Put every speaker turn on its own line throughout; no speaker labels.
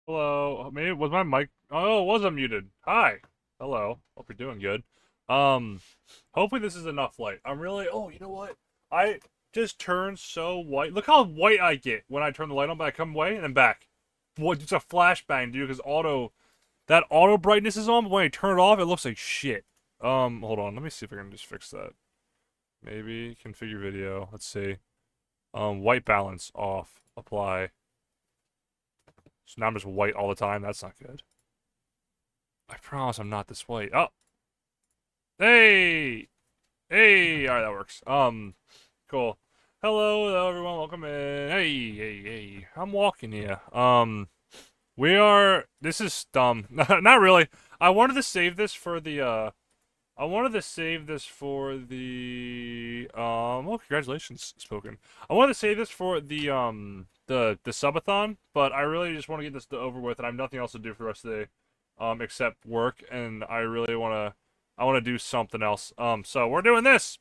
Hello. Maybe was my mic? Oh, it was unmuted. Hi. Hello. Hope you're doing good. Um, Hopefully this is enough light. I'm really. Oh, you know what? I just turned so white. Look how white I get when I turn the light on, but I come away and then back. What? It's a flashbang, dude. Because that auto brightness is on, but when I turn it off, it looks like shit. Hold on. Let me see if I can just fix that. Maybe configure video. Let's see. White balance off. Apply. So now I'm just white all the time. That's not good. I promise I'm not this white. Oh, hey, hey. All right, that works. Cool. Hello, everyone. Welcome in. Hey, hey, hey. I'm walking here. We are. This is dumb. Not really. I wanted to save this for the. I wanted to save this for the. Well, congratulations, spoken. I wanted to save this for the subathon, but I really just want to get this over with, and I have nothing else to do for the rest of the day, except work, and I really I want to do something else. So we're doing this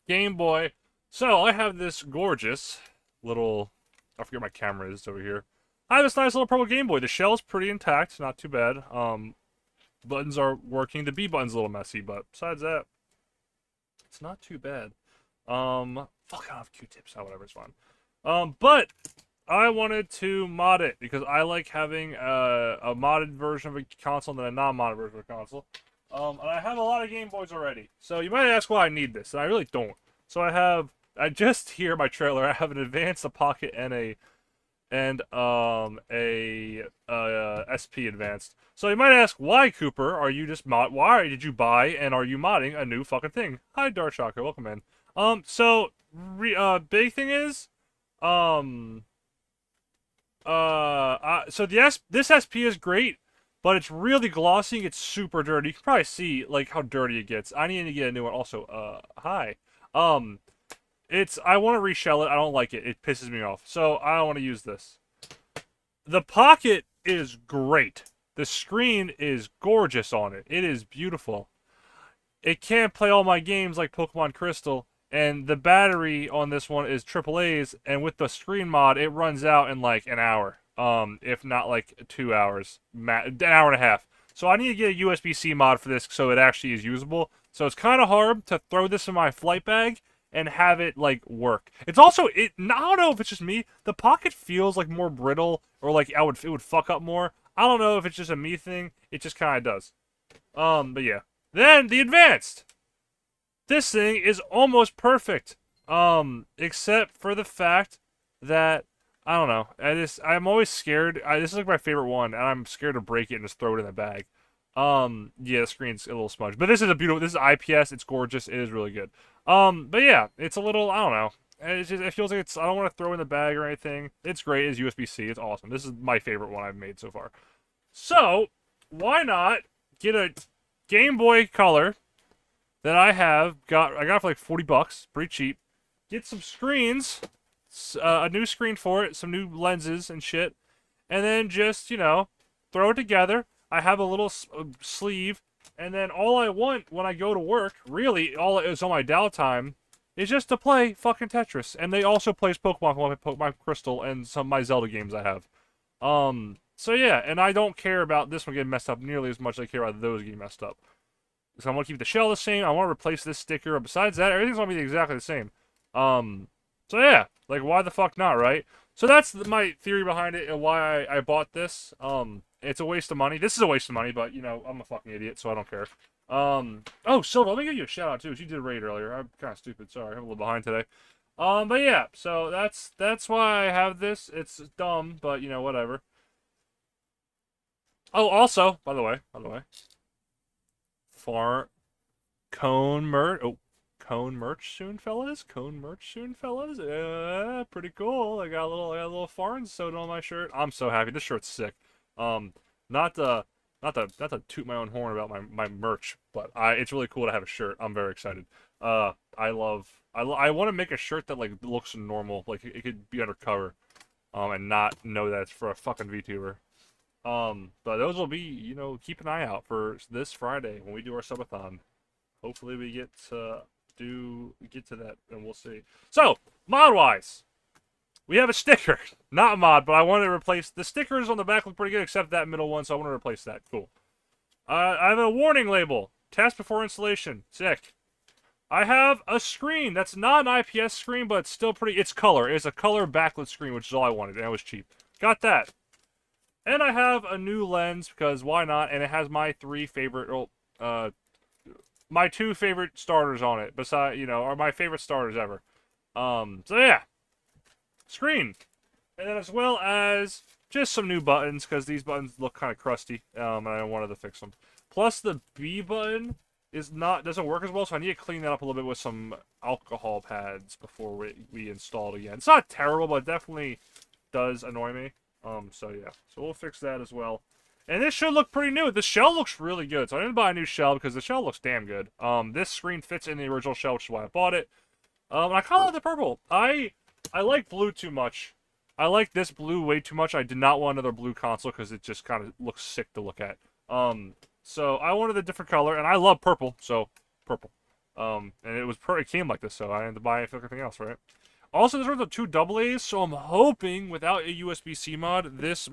Game Boy. So I have this gorgeous little, I forget where my camera is over here. I have this nice little purple Game Boy. The shell's pretty intact, not too bad. Buttons are working. The B button's a little messy, but besides that, it's not too bad. Fuck, I have Q-tips. Oh, whatever, it's fine. But I wanted to mod it because I like having a modded version of a console than a non-modded version of a console. And I have a lot of Game Boys already. So you might ask why I need this, and I really don't. So I just hear my trailer. I have an Advance, a Pocket, and SP Advanced. So you might ask, why, Cooper? Are you just why did you buy and are you modding a new fucking thing? Hi, Dark Shocker, welcome in. Big thing is, so this SP is great, but it's really glossy. It's super dirty. You can probably see like how dirty it gets. I need to get a new one. Also, hi. I want to reshell it. I don't like it. It pisses me off. So I don't want to use this. The Pocket is great. The screen is gorgeous on it. It is beautiful. It can't play all my games like Pokemon Crystal, and the battery on this one is AAA's, and with the screen mod, it runs out in like an hour, if not like 2 hours, an hour and a half. So I need to get a USB-C mod for this so it actually is usable. So it's kind of hard to throw this in my flight bag and have it like work. It's also I don't know if it's just me. The Pocket feels like more brittle, or like it would fuck up more. I don't know if it's just a me thing. It just kind of does. But yeah. Then the Advanced. This thing is almost perfect. Except for the fact that I don't know. I'm always scared. This is like my favorite one, and I'm scared to break it and just throw it in the bag. Yeah, the screen's a little smudged, but this is a beautiful. This is IPS. It's gorgeous. It is really good. But yeah, it's a little. I don't know. It feels like it's. I don't want to throw in the bag or anything. It's great. It's USB-C. It's awesome. This is my favorite one I've made so far. So why not get a Game Boy Color that I got for like $40, pretty cheap. Get some screens, a new screen for it, some new lenses and shit, and then just throw it together. I have a little sleeve, and then all I want when I go to work, really, all it is on my downtime, is just to play fucking Tetris. And they also plays Pokemon Crystal, and some of my Zelda games I have. So yeah, and I don't care about this one getting messed up nearly as much as I care about those getting messed up. So I want to keep the shell the same. I want to replace this sticker. Besides that, everything's going to be exactly the same. So yeah, like why the fuck not, right? So that's my theory behind it and why I bought this. It's a waste of money. This is a waste of money, but I'm a fucking idiot, so I don't care. Oh, Silva, let me give you a shout out too. She did a raid earlier. I'm kind of stupid. Sorry, I'm a little behind today. But yeah, so that's why I have this. It's dumb, but whatever. Oh, also, by the way, far cone merch. Oh, cone merch soon, fellas. Cone merch soon, fellas. Pretty cool. I got a little foreign soda on my shirt. I'm so happy. This shirt's sick. Not to toot my own horn about my merch, but it's really cool to have a shirt. I'm very excited. I want to make a shirt that like looks normal, like it could be undercover, and not know that it's for a fucking VTuber. But those will be, keep an eye out for this Friday when we do our subathon. Hopefully we get to that, and we'll see. So, mod-wise, we have a sticker. Not a mod, but I want to replace... The stickers on the back look pretty good, except that middle one, so I want to replace that. Cool. I have a warning label. Test before installation. Sick. I have a screen. That's not an IPS screen, but it's still pretty... It's color. It's a color backlit screen, which is all I wanted, and it was cheap. Got that. And I have a new lens, because why not? And it has my three favorite... my two favorite starters on it, besides, you know, are my favorite starters ever. So yeah. Screen. And then as well as just some new buttons, because these buttons look kind of crusty, and I wanted to fix them. Plus, the B button doesn't work as well, so I need to clean that up a little bit with some alcohol pads before we install it again. It's not terrible, but it definitely does annoy me. So yeah. So we'll fix that as well. And this should look pretty new. The shell looks really good, so I didn't buy a new shell because the shell looks damn good. This screen fits in the original shell, which is why I bought it. And I kind of like the purple. I like blue too much. I like this blue way too much. I did not want another blue console because it just kind of looks sick to look at. So I wanted a different color, and I love purple, so purple. And it came like this, so I had to buy everything else, right? Also, this runs on 2 AA's, so I'm hoping without a USB-C mod, this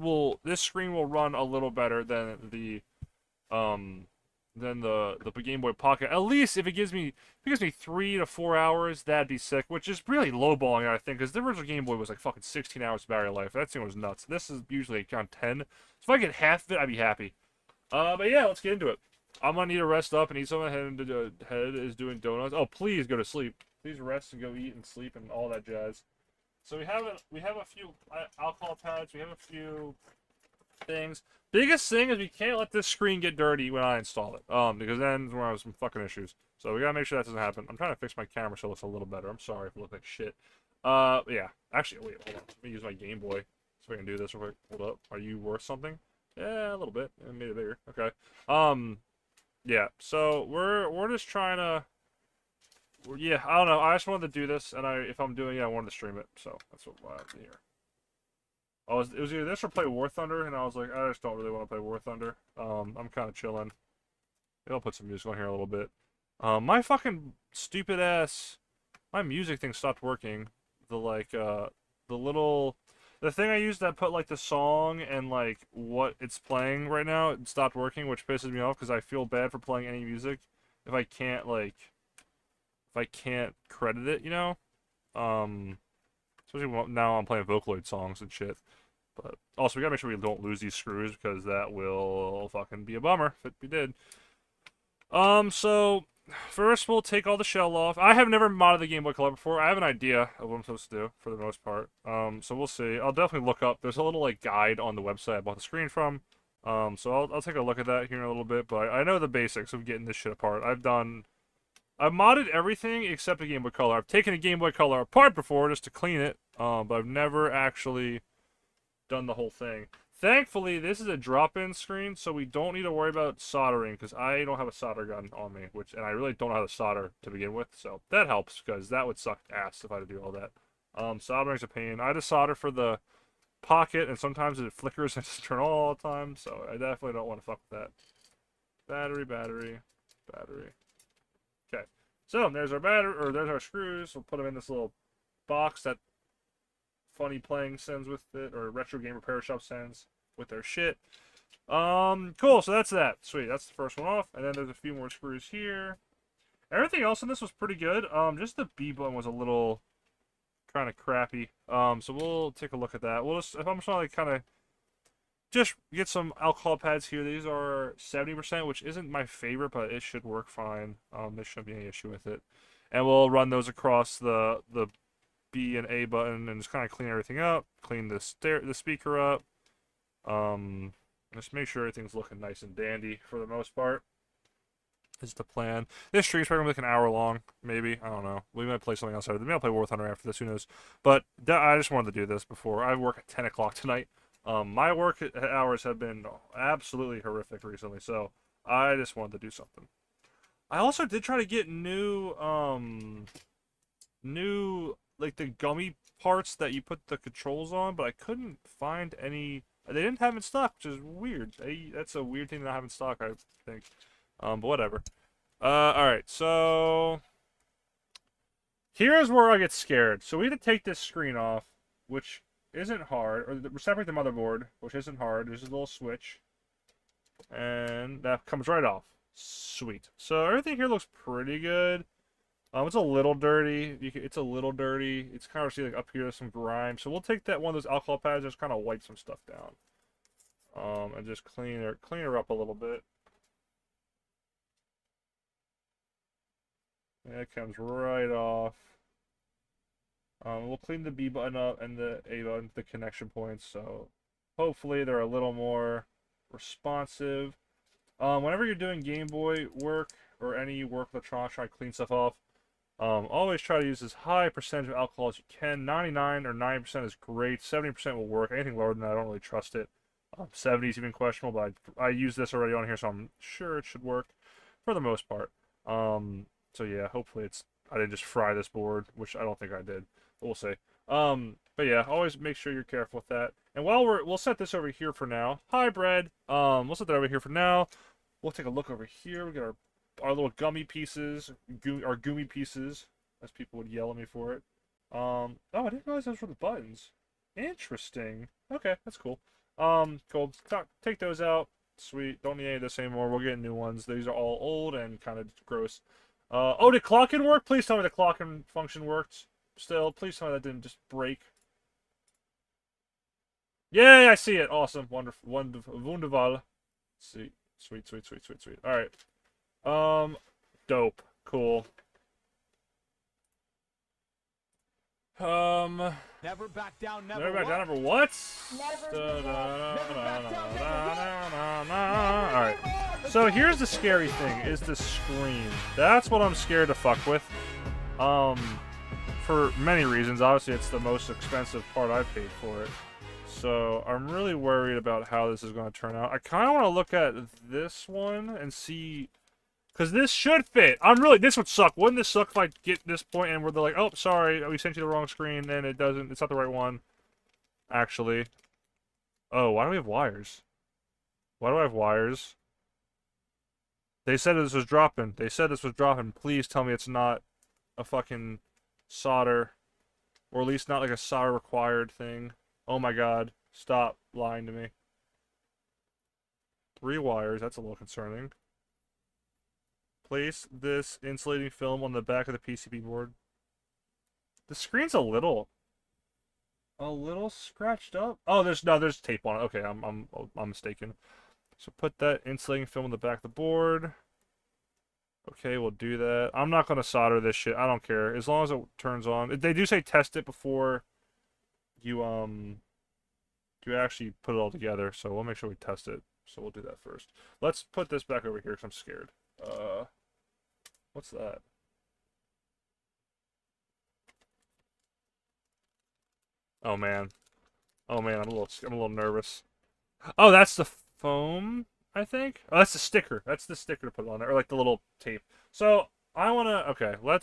screen will run a little better than the Game Boy Pocket. At least if it gives me 3 to 4 hours, that'd be sick. Which is really lowballing it, I think, because the original Game Boy was like fucking 16 hours battery life. That thing was nuts. This is usually around 10. So if I get half of it, I'd be happy. But yeah, let's get into it. I'm gonna need to rest up and eat something. Head is doing donuts. Oh, please go to sleep. Please rest and go eat and sleep and all that jazz. So we have a few alcohol pads. We have a few things. Biggest thing is we can't let this screen get dirty when I install it. Because then we're gonna have some fucking issues. So we gotta make sure that doesn't happen. I'm trying to fix my camera so it looks a little better. I'm sorry if it looks like shit. Yeah. Actually, wait, hold on. Let me use my Game Boy so I can do this real quick. Hold up. Are you worth something? Yeah, a little bit. I made it bigger. Okay. Yeah. So we're just trying to. Yeah, I don't know. I just wanted to do this, and if I'm doing it, I wanted to stream it. So that's what I have here. It was either this or play War Thunder, and I was like, I just don't really want to play War Thunder. I'm kind of chilling. Maybe I'll put some music on here a little bit. My fucking stupid ass, my music thing stopped working. The thing I used that put like the song and like what it's playing right now, it stopped working, which pisses me off because I feel bad for playing any music if I can't credit it, you know? Especially now I'm playing Vocaloid songs and shit. But also, we gotta make sure we don't lose these screws because that will fucking be a bummer if we did. So first we'll take all the shell off. I have never modded the Game Boy Color before. I have an idea of what I'm supposed to do for the most part. So we'll see. I'll definitely look up. There's a little like guide on the website I bought the screen from. So I'll take a look at that here in a little bit. But I know the basics of getting this shit apart. I've modded everything except a Game Boy Color. I've taken a Game Boy Color apart before just to clean it, but I've never actually done the whole thing. Thankfully, this is a drop-in screen, so we don't need to worry about soldering, because I don't have a solder gun on me, and I really don't know how to solder to begin with, so that helps, because that would suck ass if I had to do all that. Soldering's a pain. I had to solder for the Pocket, and sometimes it flickers and just turn on all the time, so I definitely don't want to fuck with that. Battery. Okay, so there's our there's our screws. We'll put them in this little box that Funny Playing sends with it, or Retro Game Repair Shop sends with their shit. Cool, so that's that. Sweet, that's the first one off, and then there's a few more screws here. Everything else in this was pretty good. Just the B button was a little kind of crappy. So we'll take a look at that. If I'm just gonna like kind of just get some alcohol pads here. These are 70%, which isn't my favorite, but it should work fine. There shouldn't be any issue with it. And we'll run those across the B and A button and just kind of clean everything up. Clean the speaker up. Just make sure everything's looking nice and dandy for the most part. Is the plan. This stream's probably gonna be like an hour long, maybe. I don't know. We might play something else. Maybe I'll play War Thunder after this. Who knows? But I just wanted to do this before. I work at 10 o'clock tonight. My work hours have been absolutely horrific recently, so I just wanted to do something. I also did try to get new like the gummy parts that you put the controls on, but I couldn't find any. They didn't have in stock, which is weird. That's a weird thing to have in stock, I think. But whatever. Alright, so here's where I get scared. So we had to take this screen off. which isn't hard, or separate the motherboard, which isn't hard. There's a little switch, and that comes right off. Sweet. So everything here looks pretty good. It's a little dirty. It's a little dirty. It's kind of see like up here there's some grime. So we'll take that one of those alcohol pads, just kind of wipe some stuff down. And just clean her up a little bit. And it comes right off. We'll clean the B button up and the A button, the connection points. So hopefully they're a little more responsive. Whenever you're doing Game Boy work or any work electronics, trying to clean stuff off, always try to use as high percentage of alcohol as you can. 99 or 90% is great. 70% will work. Anything lower than that, I don't really trust it. 70 is even questionable, but I use this already on here, so I'm sure it should work for the most part. So yeah, hopefully I didn't just fry this board, which I don't think I did. But we'll see. But yeah, always make sure you're careful with that. And while we'll set this over here for now. Hi, bread. We'll set that over here for now. We'll take a look over here. We got our little gummy pieces, our goomy pieces, as people would yell at me for it. Oh, I didn't realize those were the buttons. Interesting. Okay, that's cool. Cool. Take those out. Sweet. Don't need any of this anymore. We'll get new ones. These are all old and kind of gross. Oh, did clocking work? Please tell me the clocking function worked. Still, please tell me that didn't just break. Yay, I see it. Awesome. Wonderful. Wunderbar. Sweet. Sweet, sweet, sweet, sweet, sweet. Alright. Dope. Cool.
Never back down,
never back down, never what? Alright. So here's the scary thing, is the screen. That's what I'm scared to fuck with. For many reasons. Obviously, it's the most expensive part I've paid for it. So I'm really worried about how this is going to turn out. I kind of want to look at this one and see, because this should fit. This would suck. Wouldn't this suck if I get this point and they're like, oh, sorry, we sent you the wrong screen, and it's not the right one, actually. Oh, why do we have wires? Why do I have wires? They said this was dropping. Please tell me it's not a fucking solder, or at least not like a solder required thing. Oh my god, stop lying to me. 3 wires, that's a little concerning. Place this insulating film on the back of the PCB board. The screen's a little scratched up. Oh, there's tape on it. Okay, I'm mistaken. So put that insulating film on the back of the board. Okay, we'll do that. I'm not gonna solder this shit. I don't care as long as it turns on. They do say test it before you actually put it all together, so we'll make sure we test it. So we'll do that first. Let's put this back over here because I'm scared. What's that? Oh man, I'm a little nervous. Oh, that's the foam, I think. Oh, that's the sticker. That's the sticker to put on there, or like the little tape. So I wanna. Okay, let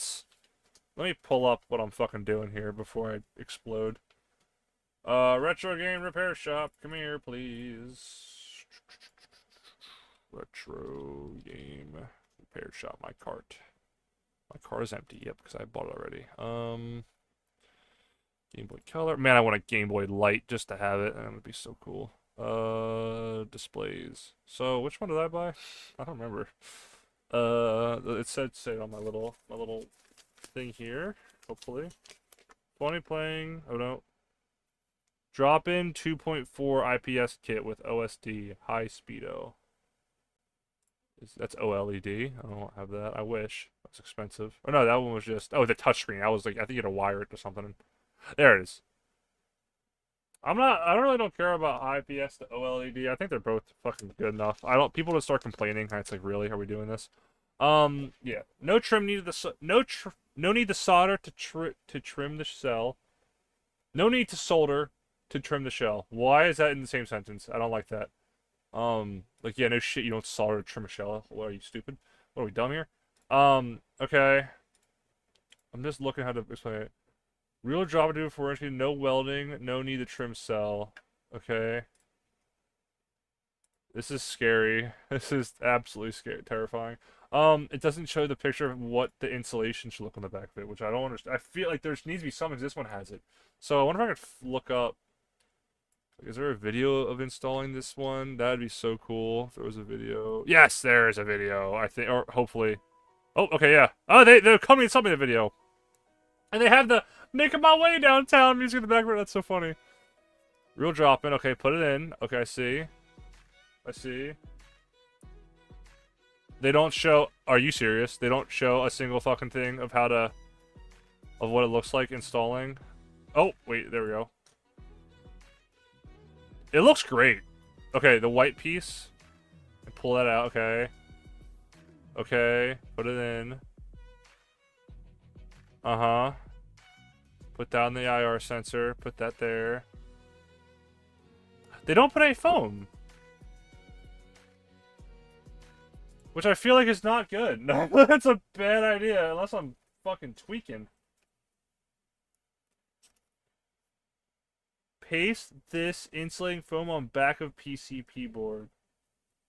me pull up what I'm fucking doing here before I explode. Retro game repair shop. Come here, please. Retro game repair shop. My cart. My cart is empty. Yep, because I bought it already. Game Boy Color. Man, I want a Game Boy Light just to have it. That would be so cool. Displays. So, which one did I buy? I don't remember. It said say on my little thing here. Hopefully. Funny playing. Oh no. Drop-in 2.4 IPS kit with OSD high speedo. That's OLED. I don't have that. I wish. That's expensive. Oh no, that one was just. Oh, the touchscreen. I was like, I think you had to wire it or something. There it is. I really don't care about high IPS to OLED. I think they're both fucking good enough. People just start complaining. It's like, really? Are we doing this? Yeah. No trim needed. No need to solder to trim the cell. No need to solder to trim the shell. Why is that in the same sentence? I don't like that. Like, yeah, no shit, you don't solder to trim a shell. What, are you stupid? What, are we dumb here? Okay. I'm just looking how to explain it. Real drop to for entry, no welding, no need to trim cell. Okay. This is scary. This is absolutely scary, terrifying. It doesn't show the picture of what the insulation should look on the back of it, which I don't understand. I feel like there needs to be something. This one has it. So I wonder if I could look up. Is there a video of installing this one? That'd be so cool if there was a video. Yes, there is a video. I think, or hopefully. Oh, okay, yeah. Oh, they're coming in the video, and they have the "Making My Way Downtown" music in the background. That's so funny. Real drop in. Okay, put it in. Okay, I see. I see. They don't show. Are you serious? They don't show a single fucking thing of how to, of what it looks like installing. Oh, wait, there we go. It looks great. Okay, the white piece. Pull that out. Okay. Okay, put it in. Uh-huh. Put down the IR sensor. Put that there. They don't put any foam. Which I feel like is not good. That's a bad idea, unless I'm fucking tweaking. Paste this insulating foam on back of PCP board.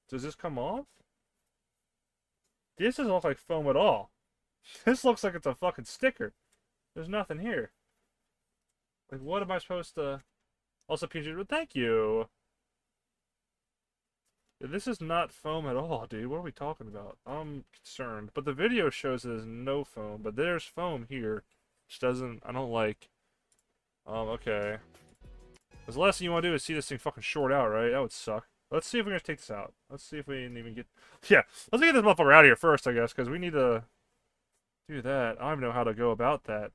Does this come off? This doesn't look like foam at all. This looks like it's a fucking sticker. There's nothing here. Like, what am I supposed to... Also, PG, thank you. This is not foam at all, dude. What are we talking about? I'm concerned. But the video shows there's no foam, but there's foam here. Which doesn't... I don't like... okay. Because the last thing you want to do is see this thing fucking short out, right? That would suck. Let's see if we can take this out. Let's see if we can even get... Yeah, let's get this motherfucker out of here first, I guess, because we need to do that. I don't even know how to go about that.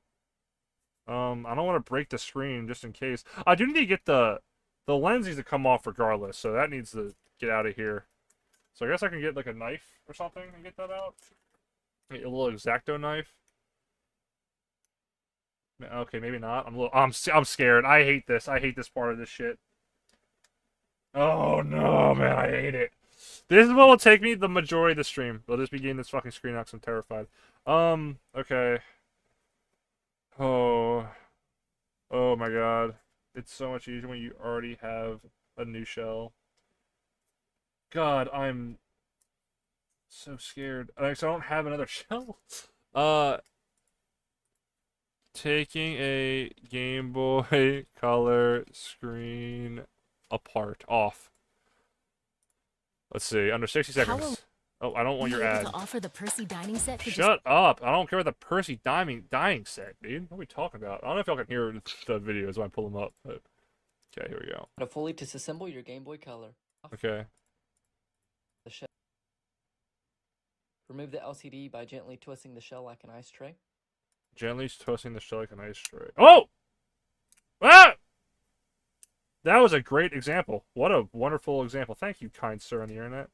I don't want to break the screen just in case. I do need to get the lens needs to come off regardless, so that needs to get out of here. So I guess I can get like a knife or something and get that out. A little X-Acto knife. Okay, maybe not. I'm scared. I hate this. I hate this part of this shit. Oh no, man, I hate it. This is what will take me the majority of the stream. I'll just be getting this fucking screen out because I'm terrified. Okay. Oh. Oh my god. It's so much easier when you already have a new shell. God, I'm so scared. So I don't have another shell. Taking a Game Boy Color screen apart. Off. Let's see. Under 60 seconds. Oh, I don't want your ad.
To offer the Percy dining set
Shut up. I don't care about the Percy dining set, dude. What are we talking about? I don't know if y'all can hear the videos when I pull them up, but... Okay, here we go.
To fully disassemble your Game Boy Color.
Okay.
The shell. Remove the LCD by gently twisting the shell like an ice tray.
Gently twisting the shell like an ice tray. Oh! Ah! That was a great example. What a wonderful example. Thank you, kind sir on the internet.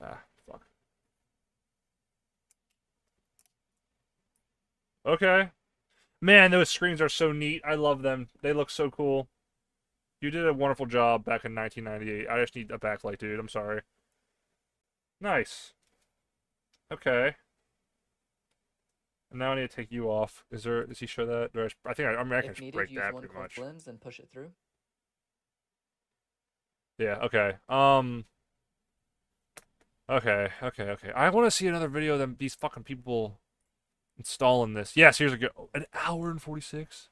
Ah, fuck. Okay. Man, those screens are so neat. I love them. They look so cool. You did a wonderful job back in 1998. I just need a backlight, dude. I'm sorry. Nice. Okay. And now I need to take you off. Does he show that? I think I can just break that pretty much.
Lens and push it through.
Yeah, okay. Okay. I want to see another video of them, these fucking people installing this. Yes, here's a good... An hour and 46?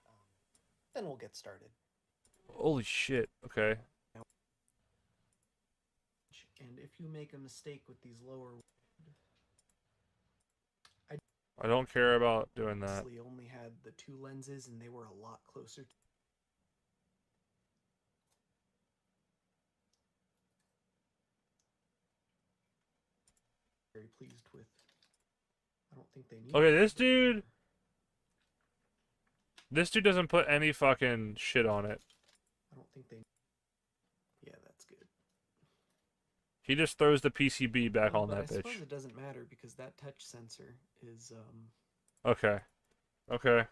Then we'll get started.
Holy shit. Okay.
And if you make a mistake with these lower...
I don't care about doing that.
I only had the 2 lenses and they were a lot closer. Very pleased with... I don't think they need...
Okay, this dude doesn't put any fucking shit on it.
I don't think they... Yeah, that's good.
He just throws the PCB back on that bitch.
I suppose it doesn't matter because that touch sensor is,
Okay. Okay.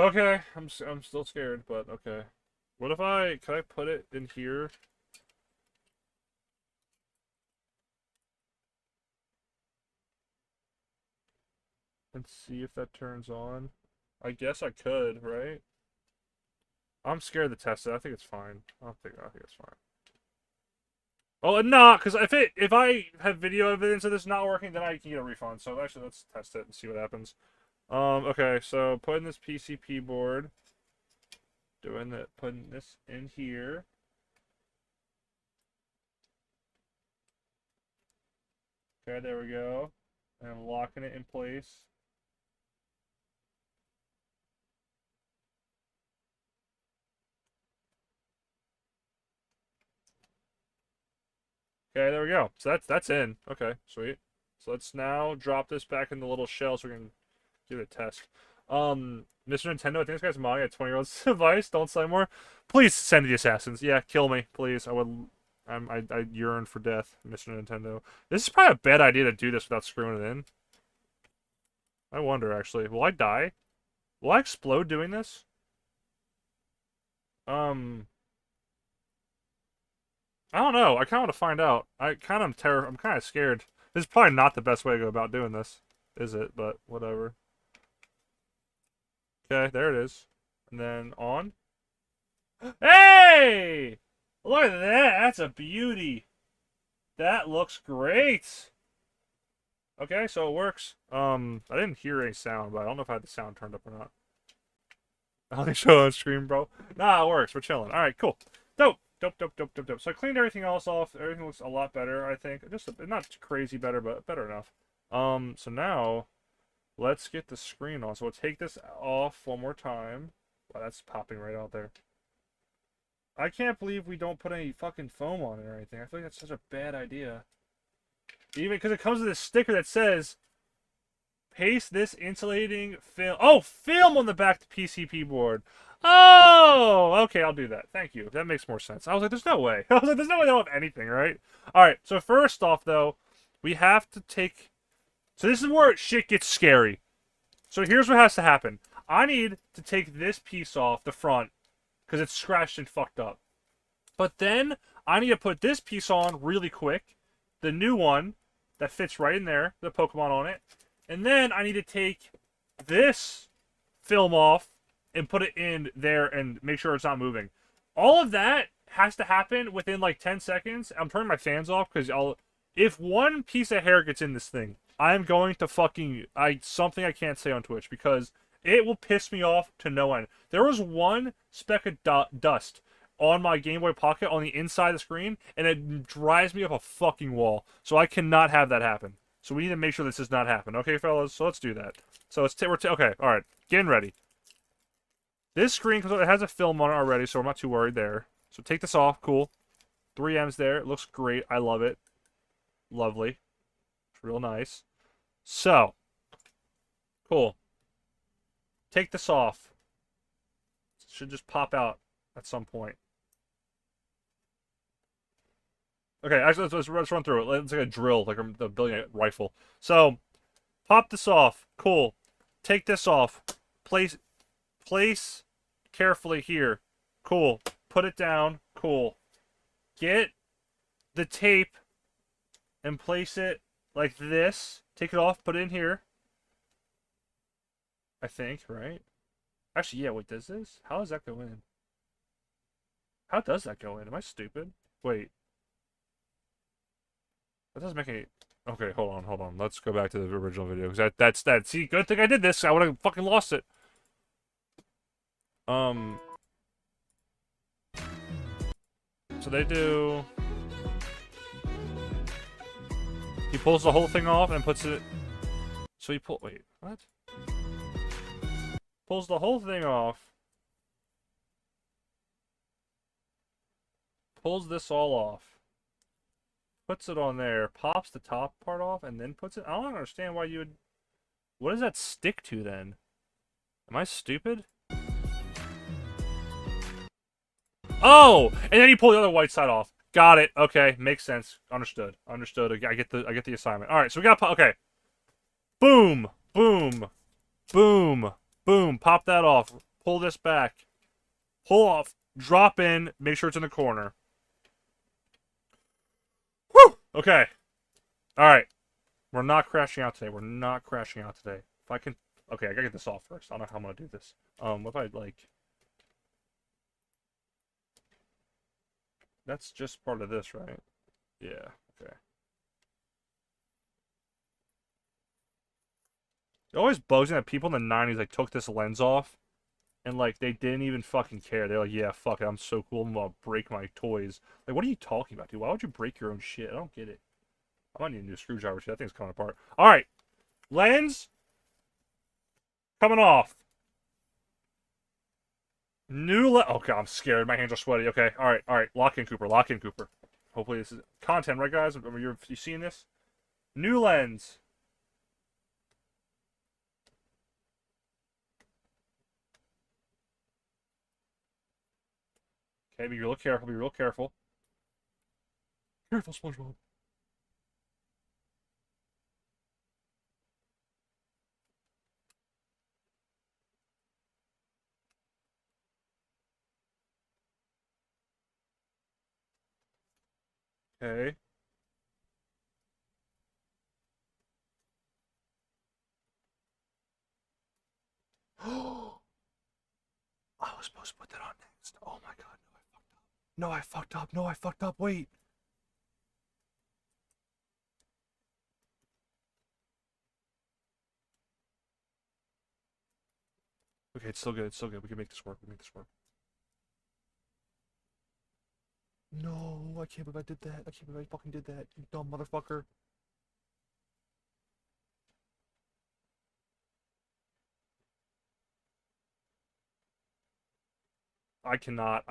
Okay, I'm still scared, but okay. What if can I put it in here? And see if that turns on. I guess I could, right? I'm scared to test it. I think it's fine. I think it's fine. Oh, no, because if I have video evidence of this not working, then I can get a refund. So actually, let's test it and see what happens. Okay, so putting this PCP board, putting this in here. Okay, there we go. And I'm locking it in place. Okay, there we go. So that's in. Okay, sweet. So let's now drop this back in the little shell so we can give it a test. Mr. Nintendo, I think this guy's modding a 20-year-old's device. Don't say more. Please send the assassins. Yeah, kill me, please. I yearn for death, Mr. Nintendo. This is probably a bad idea to do this without screwing it in. I wonder, actually. Will I die? Will I explode doing this? I don't know. I kind of want to find out. I'm kind of scared. This is probably not the best way to go about doing this, is it? But whatever. Okay, there it is. And then on. Hey! Look at that. That's a beauty. That looks great. Okay, so it works. I didn't hear any sound, but I don't know if I had the sound turned up or not. I'll let show on screen, bro. Nah, it works. We're chilling. All right, cool. Dope. Dope. So I cleaned everything else off. Everything looks a lot better, I think. Not crazy better, but better enough. So now let's get the screen on. So we'll take this off one more time. Wow, that's popping right out there. I can't believe we don't put any fucking foam on it or anything. I feel like that's such a bad idea. Even because it comes with this sticker that says, paste this insulating film. Oh, film on the back of the PCP board. Oh, okay, I'll do that. Thank you. That makes more sense. I was like, there's no way. I was like, there's no way they'll have anything, right? All right, so first off, though, we have to take... So this is where shit gets scary. So here's what has to happen. I need to take this piece off the front because it's scratched and fucked up. But then I need to put this piece on really quick. The new one that fits right in there, the Pokemon on it. And then I need to take this film off and put it in there and make sure it's not moving. All of that has to happen within like 10 seconds. I'm turning my fans off because if one piece of hair gets in this thing, I'm going to something I can't say on Twitch because it will piss me off to no end. There was one speck of dust on my Game Boy Pocket on the inside of the screen, and it drives me up a fucking wall. So I cannot have that happen. So we need to make sure this does not happen. Okay, fellas? So let's do that. So okay, all right. Getting ready. This screen it has a film on it already, so I'm not too worried there. So take this off. Cool. 3M's there. It looks great. I love it. Lovely. It's real nice. So. Cool. Take this off. It should just pop out at some point. Okay, actually, let's run through it. It's like a drill, like the building a rifle. So, pop this off. Cool. Take this off. Place carefully here. Cool. Put it down. Cool. Get the tape and place it like this. Take it off. Put it in here. I think, right? Actually, yeah. Wait, does this? How does that go in? How does that go in? Am I stupid? Wait. That doesn't make any... Okay, hold on. Let's go back to the original video, because that's that. See, good thing I did this. I would have fucking lost it. So they do... He pulls the whole thing off and puts it... So he wait, what? Pulls the whole thing off. Pulls this all off. Puts it on there, pops the top part off, and then puts it... I don't understand why you would... What does that stick to, then? Am I stupid? Oh! And then you pull the other white side off. Got it. Okay, makes sense. Understood. I get the assignment. Alright, so we got... Okay. Boom! Boom! Boom! Boom! Pop that off. Pull this back. Pull off. Drop in. Make sure it's in the corner. Whew! Okay. Alright. We're not crashing out today. If I can... Okay, I gotta get this off first. I don't know how I'm gonna do this. What if I, like... That's just part of this, right? Yeah. Okay. It always bugs me that people in the 90s like took this lens off and like they didn't even fucking care. They're like, yeah, fuck it, I'm so cool, I'm gonna break my toys. Like, what are you talking about, dude? Why would you break your own shit? I don't get it. I might need a new screwdriver too. That thing's coming apart. Alright. Lens coming off. Okay, I'm scared. My hands are sweaty. Okay, alright. Lock in, Cooper. Lock in, Cooper. Hopefully this is content, right, guys? You seeing this? New lens. Okay, be real careful. Be real careful. Careful, SpongeBob. Okay. I was supposed to put that on next. Oh my god, no, I fucked up. No, I fucked up. Wait. Okay, it's still good. It's still good. We can make this work. We can make this work. No, I can't believe I did that. I can't believe I fucking did that. You dumb motherfucker. I cannot.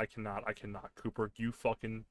Cooper, you fucking.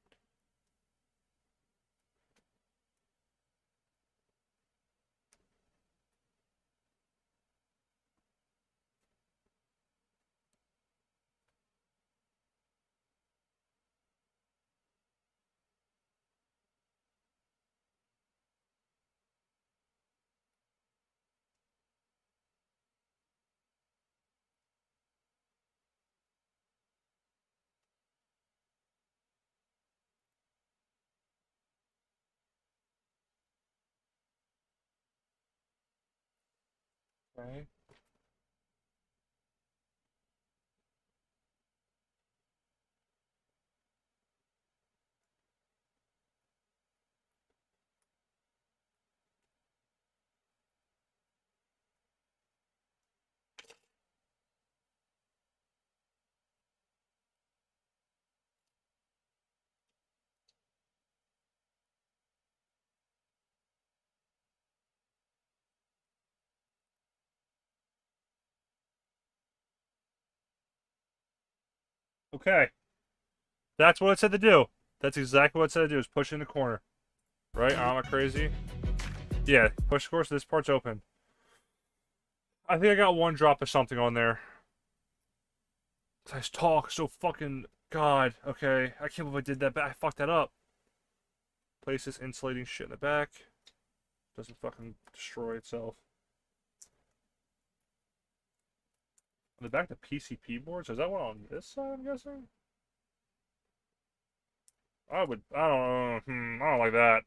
Okay. Okay. That's what it said to do. That's exactly what it said to do, is push in the corner. Right? I'm not crazy. Yeah, push course, this part's open. I think I got one drop of something on there. I talk so fucking god. Okay. I can't believe I did that, but I fucked that up. Place this insulating shit in the back. Doesn't fucking destroy itself. On the back, the PCP board. So is that one on this side, I'm guessing? I don't know. I don't like that.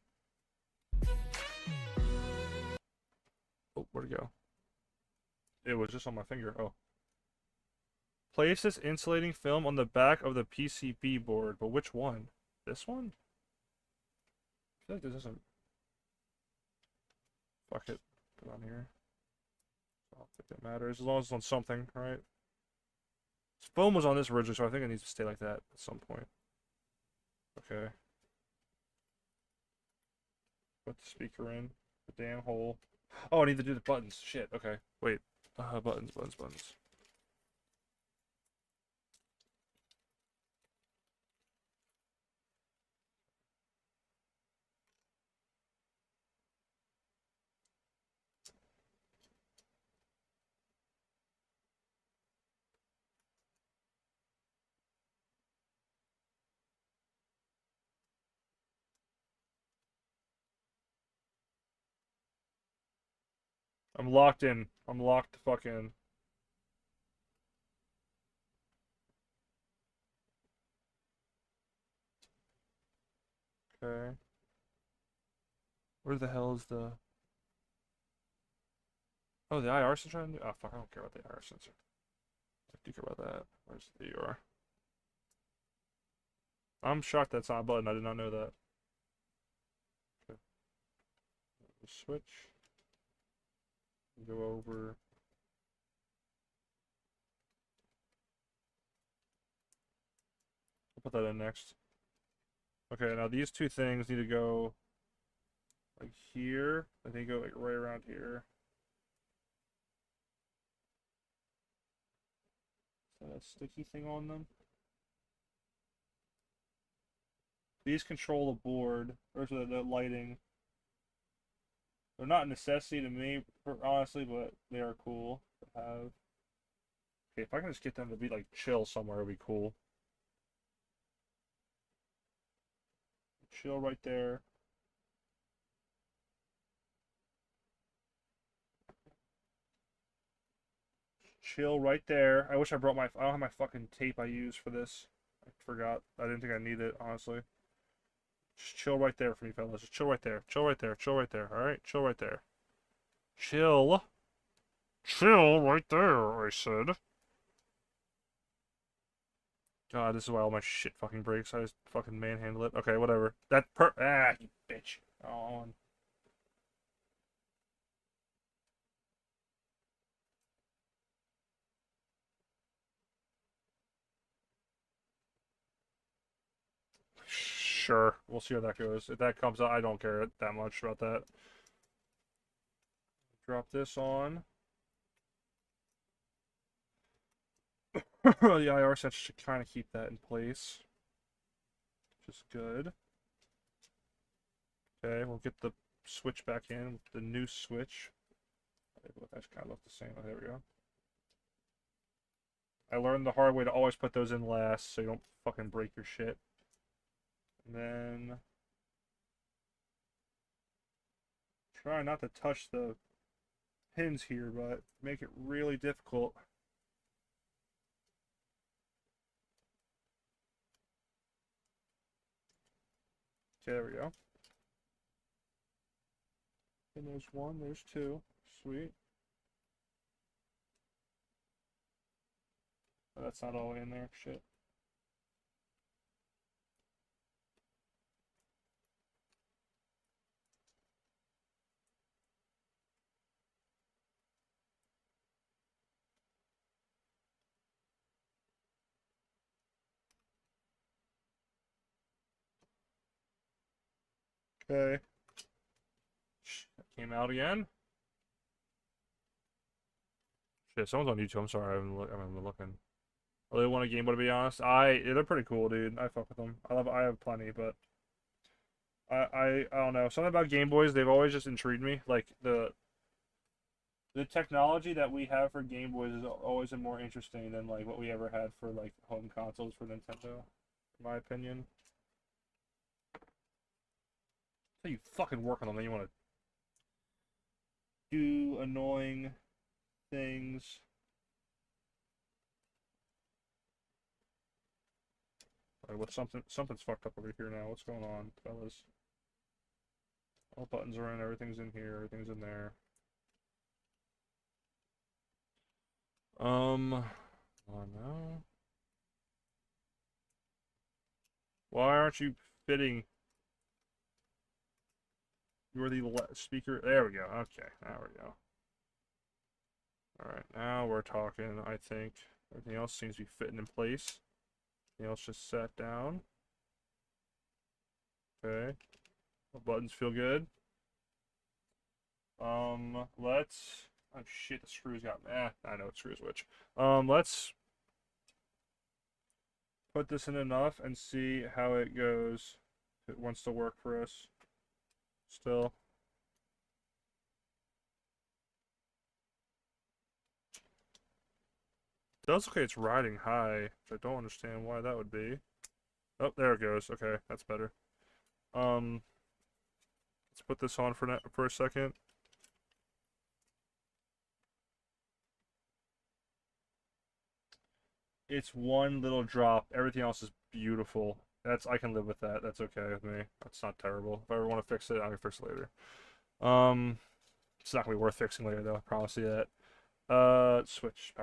Oh, where'd it go? It was just on my finger. Oh. Place this insulating film on the back of the PCB board. But which one? This one? I feel like this isn't. Fuck it. Put it on here. I don't think that matters. As long as it's on something, right? This foam was on this originally, so I think it needs to stay like that at some point. Okay. Put the speaker in. The damn hole. Oh, I need to do the buttons. Shit, okay. Wait. Buttons. I'm locked in. I'm locked the fuck in. Okay. Where the hell is the... Oh, the IR sensor? Oh, fuck, I don't care about the IR sensor. I do care about that. Where's the UR? I'm shocked that's not a button. I did not know that. switch. Go over. I'll put that in next. Okay, now these two things need to go like here. I think go like right around here. Is that a sticky thing on them? These control the board, or the lighting. They're not a necessity to me, honestly, but they are cool to have. Okay, if I can just get them to be like chill somewhere, it'd be cool. Chill right there. Chill right there. I wish I brought my. I don't have my fucking tape I use for this. I forgot. I didn't think I needed it, honestly. Just chill right there for me, fellas. Just chill right there. Chill right there. Chill right there. Alright? Chill right there. Chill. Chill right there, I said. God, this is why all my shit fucking breaks. I just fucking manhandle it. Okay, whatever. You bitch. On. Sure. We'll see how that goes. If that comes out, I don't care that much about that. Drop this on. The IR sets should kind of keep that in place. Which is good. Okay, we'll get the switch back in with the new switch. They both actually kind of look the same. Oh, there we go. I learned the hard way to always put those in last so you don't fucking break your shit. And then try not to touch the pins here, but make it really difficult. Okay, there we go. And there's one, there's two. Sweet. Oh, that's not all the way in there. Shit. Okay. That came out again. Shit, someone's on YouTube. I'm sorry, I haven't been looking. I really want a Game Boy, to be honest. Yeah, they're pretty cool, dude. I fuck with them. I have plenty, but I don't know. Something about Game Boys, they've always just intrigued me. Like the technology that we have for Game Boys is always more interesting than like what we ever had for like home consoles for Nintendo, in my opinion. So you fucking work on them, then you want to do annoying things. Alright, something's fucked up over here now. What's going on, fellas? All buttons are in, everything's in here, everything's in there. Oh no. Why aren't you fitting? You're the speaker. There we go. Okay, there we go. Alright, now we're talking, I think. Everything else seems to be fitting in place. Everything else just sat down. Okay. The buttons feel good. Let's... Oh shit, the screws got... I know what screws which. Let's put this in enough and see how it goes. If it wants to work for us. Still. It does look like it's riding high, which I don't understand why that would be. Oh, there it goes. Okay, that's better. Let's put this on for a second. It's one little drop. Everything else is beautiful. I can live with that. That's okay with me. That's not terrible. If I ever want to fix it, I can fix it later. It's not gonna be worth fixing later though. I promise you that. Power switch.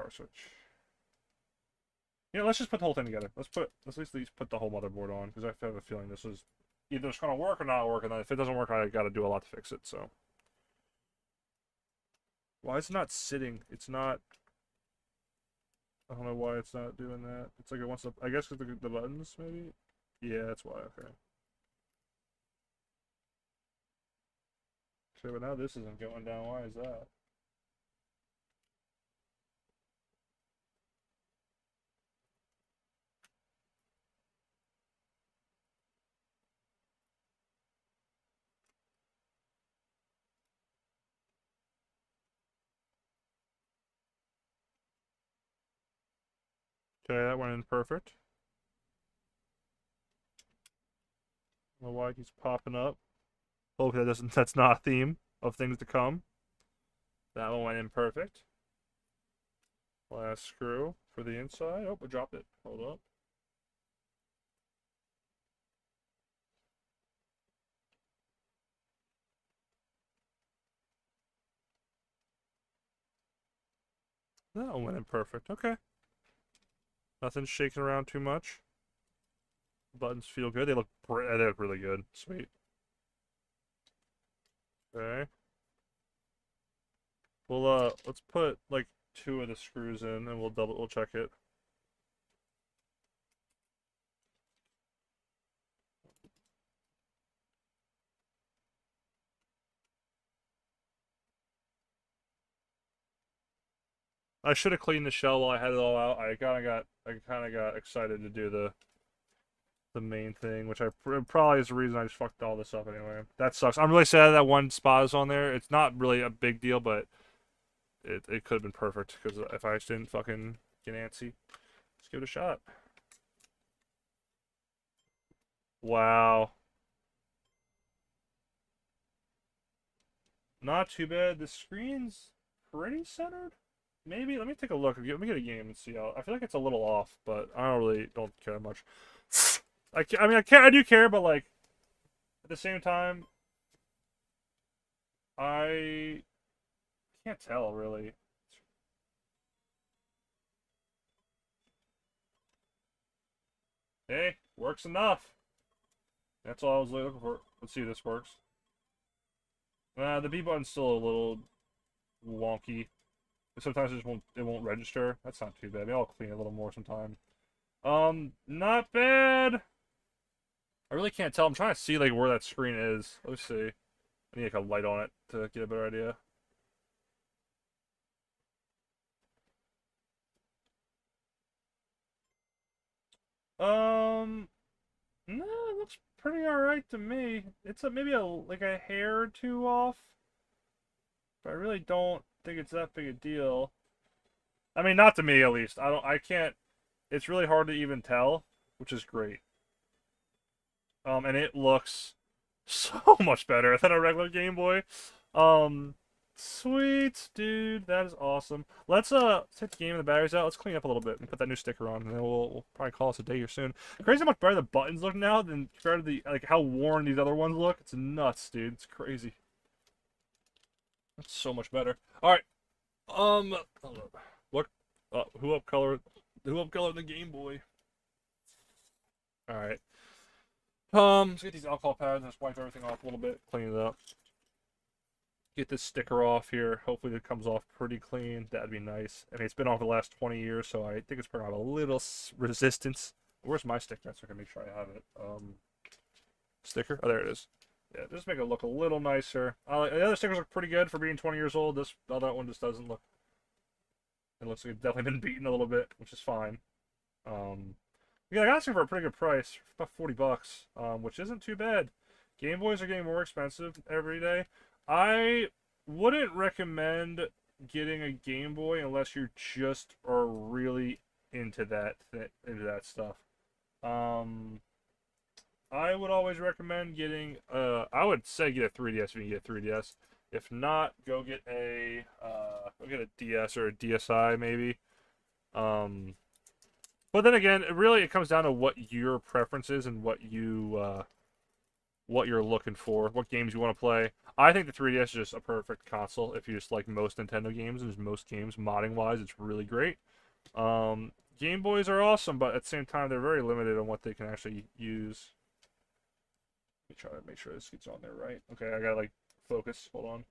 Yeah, let's just put the whole thing together. Let's at least put the whole motherboard on because I have a feeling this is either it's gonna work or not work, and then if it doesn't work, I gotta do a lot to fix it. So Why is it not sitting? It's not. I don't know why it's not doing that. It's like it wants to. I guess with the buttons, maybe. Yeah, that's why. Okay. Okay, but now this isn't going down. Why is that? Okay, that went in perfect. I don't know why it keeps popping up. Hope that doesn't. That's not a theme of things to come. That one went in perfect. Last screw for the inside. Oh, I dropped it. Hold up. That one went in perfect. Okay. Nothing's shaking around too much. Buttons feel good. They look really good. Sweet. Okay. Well, let's put like 2 of the screws in, and we'll check it. I should have cleaned the shell while I had it all out. I kind of got excited to do the main thing, which probably is the reason I just fucked all this up anyway. That sucks. I'm really sad that one spot is on there. It's not really a big deal, but it could have been perfect because if I just didn't fucking get antsy, let's give it a shot. Wow. Not too bad. The screen's pretty centered. Maybe let me take a look. Let me get a game and see how. I feel like it's a little off, but I don't care much. I mean, I do care, but like at the same time, I can't tell really. Hey, works enough. That's all I was looking for. Let's see if this works. The B button's still a little wonky. Sometimes it won't register. That's not too bad. Maybe I'll clean it a little more sometime. Not bad. I really can't tell. I'm trying to see like where that screen is. Let's see. I need like a light on it to get a better idea. No, it looks pretty alright to me. It's maybe like a hair or two off. But I really don't think it's that big a deal. I mean, not to me at least. I can't. It's really hard to even tell, which is great. And it looks so much better than a regular Game Boy. Um, Sweet, dude. That is awesome. Let's take the game and the batteries out. Let's clean up a little bit and put that new sticker on, and then we'll probably call us a day here soon. Crazy how much better the buttons look now than compared to the like how worn these other ones look. It's nuts, dude. It's crazy. That's so much better. All right. What? Who up color? Who up color the Game Boy? All right. Let's get these alcohol pads. Just wipe everything off a little bit, clean it up. Get this sticker off here. Hopefully it comes off pretty clean. That'd be nice. I mean, it's been off the last 20 years, so I think it's probably have a little resistance. Where's my sticker? So I can make sure I have it. Sticker? Oh, there it is. Yeah, just make it look a little nicer. The other stickers look pretty good for being 20 years old. This other one just doesn't look. It looks like it's definitely been beaten a little bit, which is fine. Yeah, I got this thing for a pretty good price, about 40 bucks, which isn't too bad. Game Boys are getting more expensive every day. I wouldn't recommend getting a Game Boy unless you just are really into that stuff. I would always recommend getting I would say get a 3DS if you can get a 3DS. If not, go get a DS or a DSi maybe. But then again, it comes down to what your preference is and what you're looking for, what games you want to play. I think the 3DS is just a perfect console if you just like most Nintendo games and just most games modding wise. It's really great. Game Boys are awesome, but at the same time they're very limited on what they can actually use. Let me try to make sure this gets on there right. Okay, I gotta like focus. Hold on.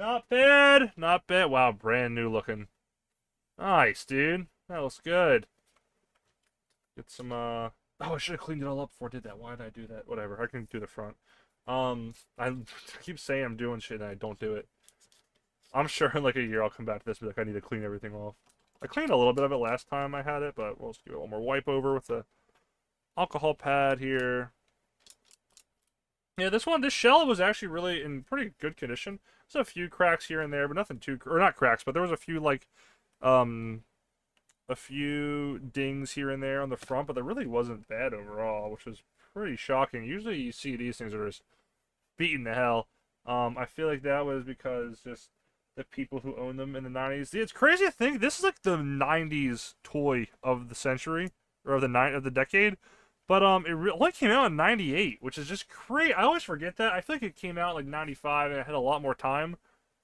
Not bad. Not bad. Wow, brand new looking. Nice, dude. That looks good. Get some, Oh, I should have cleaned it all up before I did that. Why did I do that? Whatever. I can do the front. I keep saying I'm doing shit and I don't do it. I'm sure in like a year I'll come back to this and be like, I need to clean everything off. I cleaned a little bit of it last time I had it, but we'll just give it one more wipe over with the alcohol pad here. Yeah, this shell was actually really in pretty good condition. There's a few cracks here and there, but nothing too, or not cracks, but there was a few like, a few dings here and there on the front, but there really wasn't bad overall, which was pretty shocking. Usually you see these things are just beating the hell. I feel like that was because just the people who owned them in the 90s. It's crazy to think this is like the 90s toy of the century, or of the decade. But it only came out in 98, which is just crazy. I always forget that. I feel like it came out like 95 and it had a lot more time.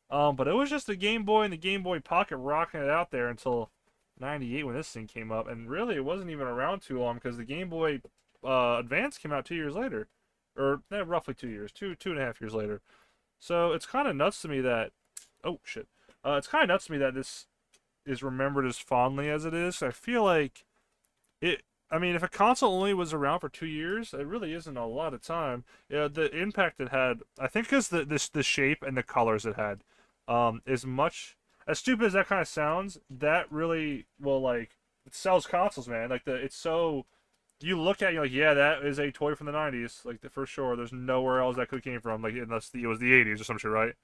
But it was just the Game Boy and the Game Boy Pocket rocking it out there until 98 when this thing came up. And really, it wasn't even around too long because the Game Boy Advance came out 2 years later. Or roughly 2 years. Two and a half years later. So it's kind of nuts to me that... Oh, shit. It's kind of nuts to me that this is remembered as fondly as it is. I feel like it... I mean, if a console only was around for 2 years, it really isn't a lot of time. Yeah, the impact it had, I think, because the shape and the colors it had, is much as stupid as that kind of sounds. That really will it sells consoles, man. Like it's so you look at it, you're like, yeah, that is a toy from the 90s, like for sure. There's nowhere else that could came from, like unless it was the 80s or some shit, right?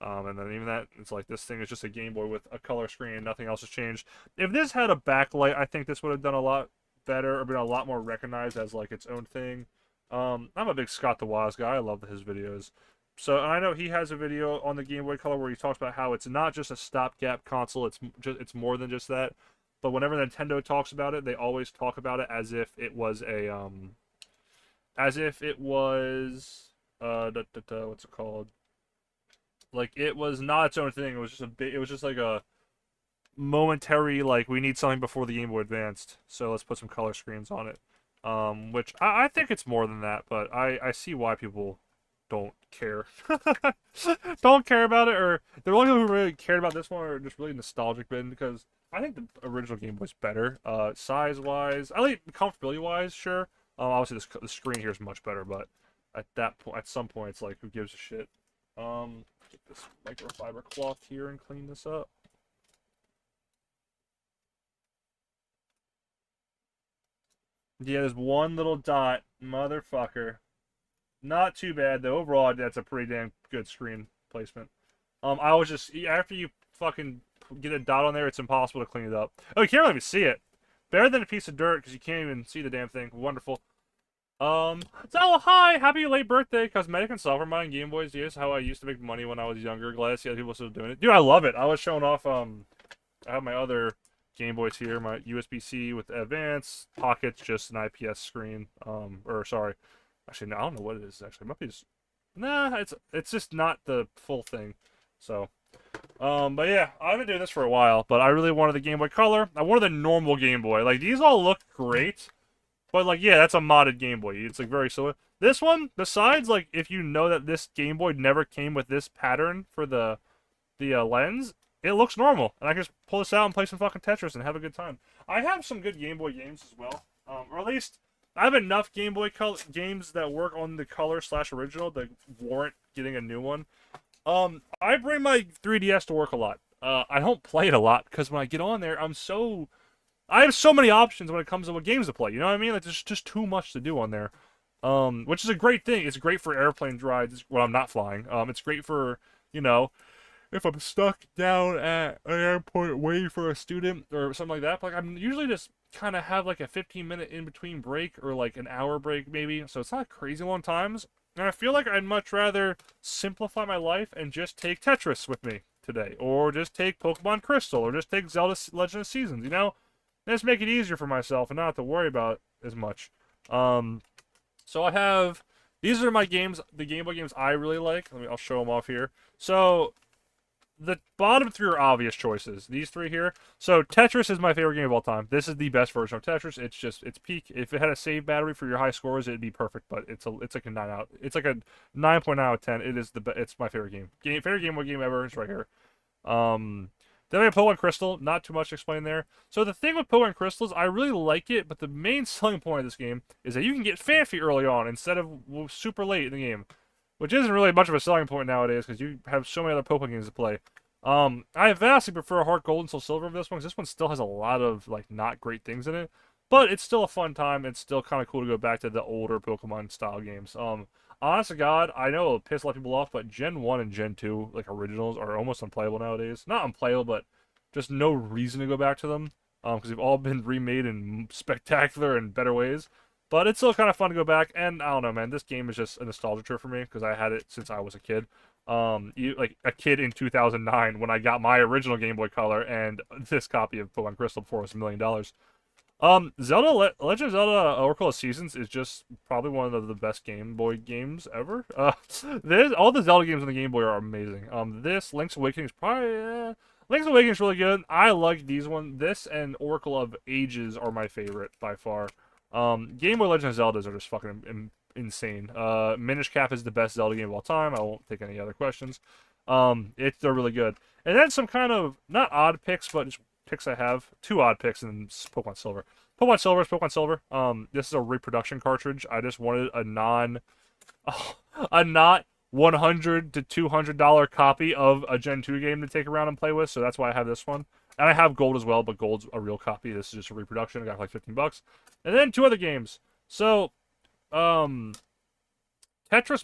And then even that, it's like this thing is just a Game Boy with a color screen, nothing else has changed. If this had a backlight, I think this would have done a lot better or been a lot more recognized as like its own thing. I'm a big Scott the Woz guy. I love his videos. So and I know he has a video on the Game Boy Color where he talks about how it's not just a stopgap console. It's more than just that. But whenever Nintendo talks about it, they always talk about it as if it was what's it called? Like it was not its own thing. It was just it was just like a momentary, like, we need something before the Game Boy Advanced, so let's put some color screens on it. Which I think it's more than that, but I see why people don't care. Don't care about it, or the only people who really cared about this one are just really nostalgic bit, because I think the original Game Boy's better, size-wise. I like comfortability-wise, sure. Obviously the screen here is much better, but at that point, at some point, it's like, who gives a shit? Get this microfiber cloth here and clean this up. Yeah, there's one little dot, motherfucker. Not too bad though. Overall, that's a pretty damn good screen placement. I was just after you fucking get a dot on there, it's impossible to clean it up. Oh, you can't really even see it. Better than a piece of dirt because you can't even see the damn thing. Wonderful. So hi, happy late birthday, cosmetic and software mining Game Boys. Here's how I used to make money when I was younger. Glad to see other people still doing it. Dude, I love it. I was showing off. I have my other Game Boys here, my USB-C with Advance, Pocket's just an IPS screen, or sorry, actually, no, I don't know what it is, actually, it might be just, nah, it's just not the full thing, so, but yeah, I've been doing this for a while, but I really wanted the Game Boy Color. I wanted the normal Game Boy. Like, these all look great, but, like, yeah, that's a modded Game Boy, it's, like, very similar. This one, besides, like, if you know that this Game Boy never came with this pattern for the lens, it looks normal, and I can just pull this out and play some fucking Tetris and have a good time. I have some good Game Boy games as well, or at least I have enough Game Boy games that work on the color/original that warrant getting a new one. I bring my 3DS to work a lot. I don't play it a lot because when I get on there, I have so many options when it comes to what games to play. You know what I mean? Like there's just too much to do on there, which is a great thing. It's great for airplane rides when I'm not flying. It's great for if I'm stuck down at an airport waiting for a student or something like that, like I'm usually just kind of have like a 15-minute in-between break or like an hour break maybe, so it's not crazy long times. And I feel like I'd much rather simplify my life and just take Tetris with me today, or just take Pokemon Crystal, or just take Zelda Legend of Seasons, you know? And just make it easier for myself and not have to worry about it as much. So I have, these are my games, the Game Boy games I really like. I'll show them off here. So, the bottom three are obvious choices. These three here. So Tetris is my favorite game of all time. This is the best version of Tetris. It's peak. If it had a save battery for your high scores, it'd be perfect. But it's like a 9 out. It's like a 9.9 out of 10. It is it's my favorite game. Favorite Game Boy game ever. It's right here. Then we have Pokemon Crystal. Not too much to explain there. So the thing with Pokemon Crystal is I really like it, but the main selling point of this game is that you can get Fanfy early on instead of super late in the game, which isn't really much of a selling point nowadays because you have so many other Pokemon games to play. I vastly prefer Heart Gold and Soul Silver over this one because this one still has a lot of like not great things in it, but it's still a fun time. It's still kind of cool to go back to the older Pokemon style games. Honest to God, I know it'll piss a lot of people off, but Gen 1 and Gen 2, like originals, are almost unplayable nowadays. Not unplayable, but just no reason to go back to them because they've all been remade in spectacular and better ways. But it's still kind of fun to go back, and I don't know, man. This game is just a nostalgia trip for me because I had it since I was a kid. Like a kid in 2009 when I got my original Game Boy Color and this copy of Pokemon Crystal before it was $1 million. Legend of Zelda Oracle of Seasons is just probably one of the best Game Boy games ever. All the Zelda games on the Game Boy are amazing. This Link's Awakening is probably Link's Awakening is really good. I like these one. This and Oracle of Ages are my favorite by far. Game Boy Legend of Zeldas are just fucking insane. Minish Cap is the best Zelda game of all time. I won't take any other questions. They're really good. And then some kind of not odd picks, but just picks I have. Two odd picks in Pokemon Silver. Pokemon Silver is Pokemon Silver. This is a reproduction cartridge. I just wanted a not $100 to $200 copy of a Gen 2 game to take around and play with, so that's why I have this one. And I have Gold as well, but Gold's a real copy. This is just a reproduction. I got like $15. And then two other games. So, Tetris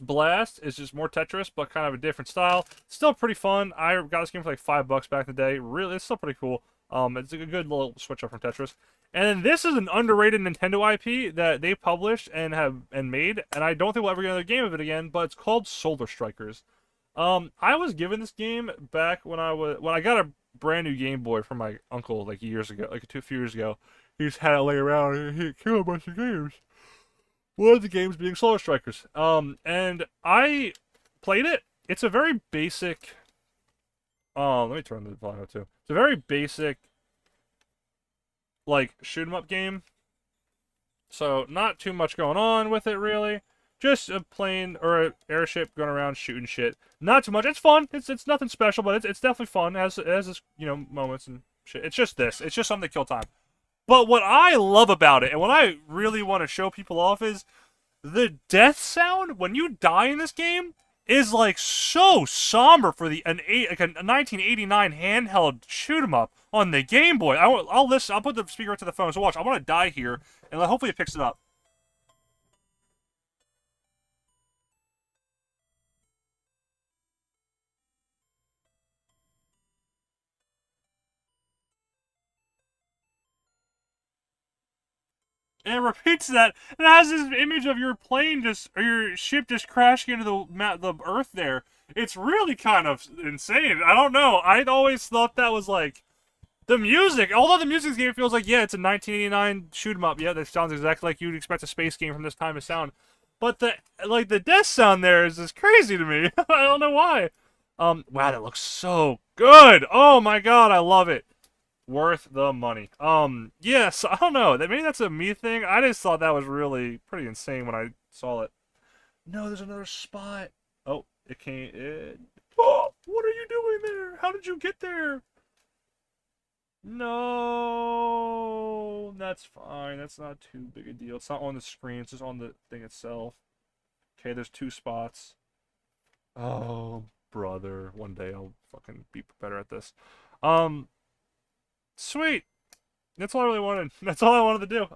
Blast is just more Tetris, but kind of a different style. Still pretty fun. I got this game for like $5 back in the day. Really, it's still pretty cool. It's a good little switch up from Tetris. And then this is an underrated Nintendo IP that they published and made, and I don't think we'll ever get another game of it again. But it's called Solar Strikers. I was given this game back when I got a brand new Game Boy from my uncle like years ago, like a few years ago. He just had it lay around and he came a bunch of games. One of the games being Solar Strikers. And I played it. It's a very basic. Let me turn the volume up too. It's a very basic, like shoot 'em up game. So not too much going on with it really. Just a plane or an airship going around shooting shit. Not too much. It's fun. It's nothing special, but it's definitely fun. It has its moments and shit. It's just this. It's just something to kill time. But what I love about it, and what I really want to show people off, is the death sound when you die in this game is like so somber for a 1989 handheld shoot 'em up on the Game Boy. I'll listen. I'll put the speaker right to the phone. So watch. I want to die here, and hopefully it picks it up. And it repeats that, and it has this image of your plane or your ship just crashing into the earth there. It's really kind of insane. I don't know. I'd always thought that was like the music. Although the music game feels like, yeah, it's a 1989 shoot 'em up. Yeah, that sounds exactly like you'd expect a space game from this time to sound. But the death sound there is just crazy to me. I don't know why. Wow, that looks so good. Oh my god, I love it. Worth the money. Yes, I don't know. Maybe that's a me thing. I just thought that was really pretty insane when I saw it. No, there's another spot. Oh, it came. Oh, what are you doing there? How did you get there? No, that's fine. That's not too big a deal. It's not on the screen. It's just on the thing itself. Okay, there's two spots. Oh, brother. One day I'll fucking be better at this. Sweet. That's all I really wanted. That's all I wanted to do.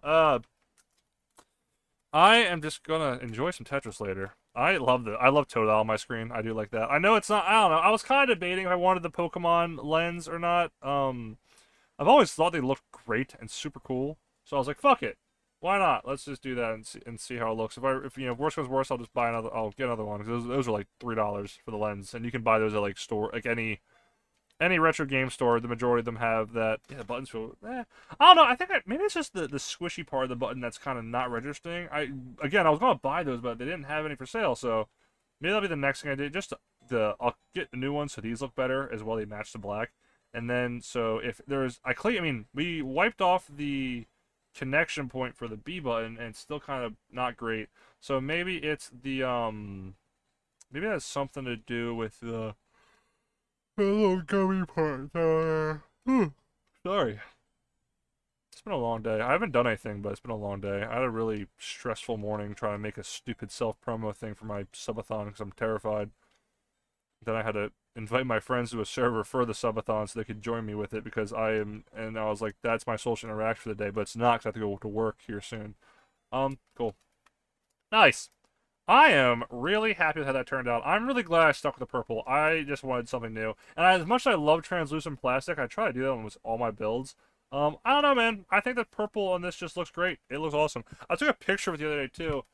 I am just gonna enjoy some Tetris later. I love Teto on my screen. I do like that. I know it's not. I don't know. I was kind of debating if I wanted the Pokemon lens or not. I've always thought they looked great and super cool. So I was like, fuck it. Why not? Let's just do that and see how it looks. If worst comes worst, I'll just buy another. I'll get another one because those are like $3 for the lens, and you can buy those at like any retro game store. The majority of them have that. Yeah, the buttons feel. I don't know. I think maybe it's just the squishy part of the button that's kind of not registering. I was gonna buy those, but they didn't have any for sale. So maybe that'll be the next thing I do. Just I'll get a new one so these look better as well. They match the black. And then so if there's I mean we wiped off the connection point for the B button and it's still kind of not great. So maybe it's the maybe it has something to do with the little gummy part. Sorry. It's been a long day. I haven't done anything, but it's been a long day. I had a really stressful morning trying to make a stupid self-promo thing for my subathon because I'm terrified. Then I had to invite my friends to a server for the subathon so they could join me with it because and I was like, that's my social interaction for the day, but it's not because I have to go to work here soon. Cool. Nice. I am really happy with how that turned out. I'm really glad I stuck with the purple. I just wanted something new. And as much as I love translucent plastic, I try to do that with all my builds. I don't know, man. I think the purple on this just looks great. It looks awesome. I took a picture of it the other day, too.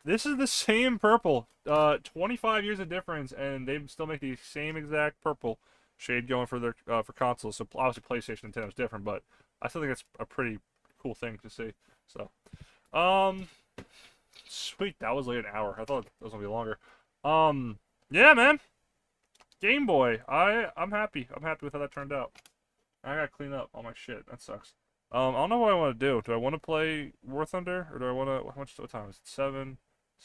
This is the same purple. 25 years of difference, and they still make the same exact purple shade going for their for consoles. So obviously PlayStation and Nintendo is different, but I still think it's a pretty cool thing to see. So, sweet. That was like an hour. I thought it was gonna be longer. Yeah, man. Game Boy. I'm happy. I'm happy with how that turned out. I gotta clean up all my shit. That sucks. I don't know what I want to do. Do I want to play War Thunder, or do I want to? What time is it? 7,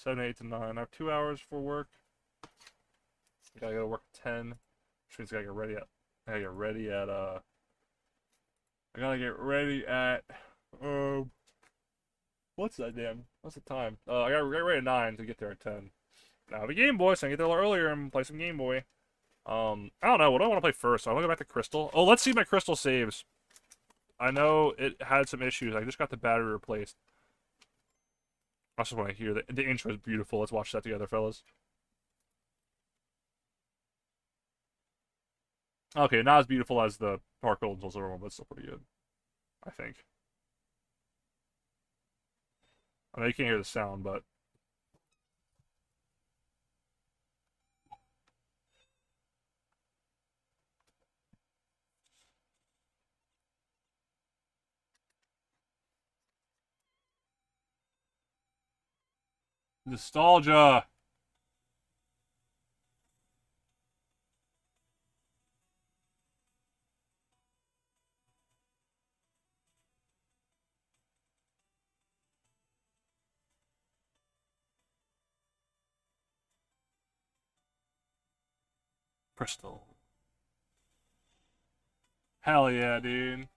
8 to 9. I have 2 hours for work. I gotta go to work at 10, which means I gotta get ready at. I gotta get ready at. I gotta get ready at. What's that damn? What's the time? I gotta get ready at 9 to get there at 10. Now I have a Game Boy, so I can get there a little earlier and play some Game Boy. I don't know. What do I want to play first? I want to go back to Crystal. Oh, let's see my Crystal saves. I know it had some issues. I just got the battery replaced. I just want to hear the intro is beautiful. Let's watch that together, fellas. Okay, not as beautiful as the Dark Gold and Silver one, but still pretty good. I think. I know you can't hear the sound, but nostalgia. Crystal. Hell yeah, dude.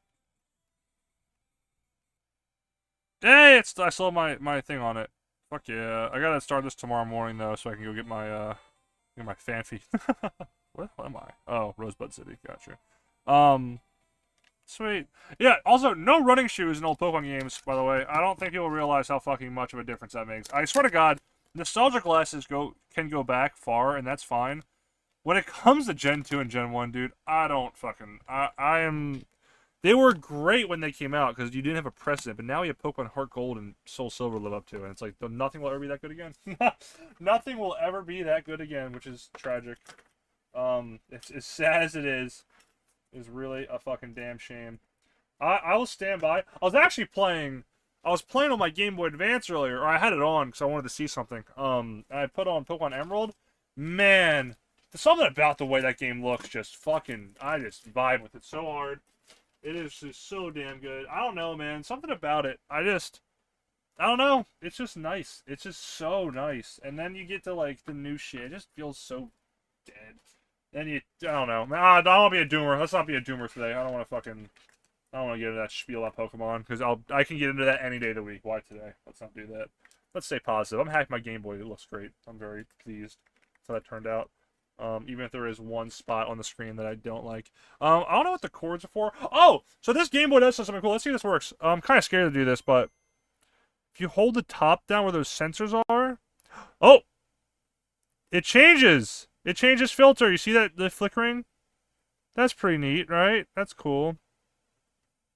Hey, I saw my thing on it. Fuck yeah. I gotta start this tomorrow morning though, so I can go get my fancy. What am I? Oh, Rosebud City. Gotcha. Sweet. Yeah. Also, no running shoes in old Pokemon games. By the way, I don't think people realize how fucking much of a difference that makes. I swear to God, nostalgia glasses can go back far, and that's fine. When it comes to Gen 2 and Gen 1, dude, I don't fucking... I am... They were great when they came out, because you didn't have a precedent, but now you have Pokemon Heart Gold and Soul Silver live up to, and it's like, nothing will ever be that good again. Nothing will ever be that good again, which is tragic. It's as sad as it is really a fucking damn shame. I will stand by. I was playing on my Game Boy Advance earlier, or I had it on, because I wanted to see something. I put on Pokemon Emerald. Man... There's something about the way that game looks just fucking... I just vibe with it so hard. It is just so damn good. I don't know, man. Something about it. I don't know. It's just nice. It's just so nice. And then you get to, like, the new shit. It just feels so dead. Then I don't know. I don't want to be a doomer. Let's not be a doomer today. I don't want to get into that spiel on Pokemon. Because I can get into that any day of the week. Why today? Let's not do that. Let's stay positive. I'm happy my Game Boy. It looks great. I'm very pleased with how that turned out. Even if there is one spot on the screen that I don't like. I don't know what the cords are for. Oh! So this Game Boy does something cool. Let's see if this works. I'm kind of scared to do this, but... If you hold the top down where those sensors are... Oh! It changes! It changes filter. You see that, the flickering? That's pretty neat, right? That's cool.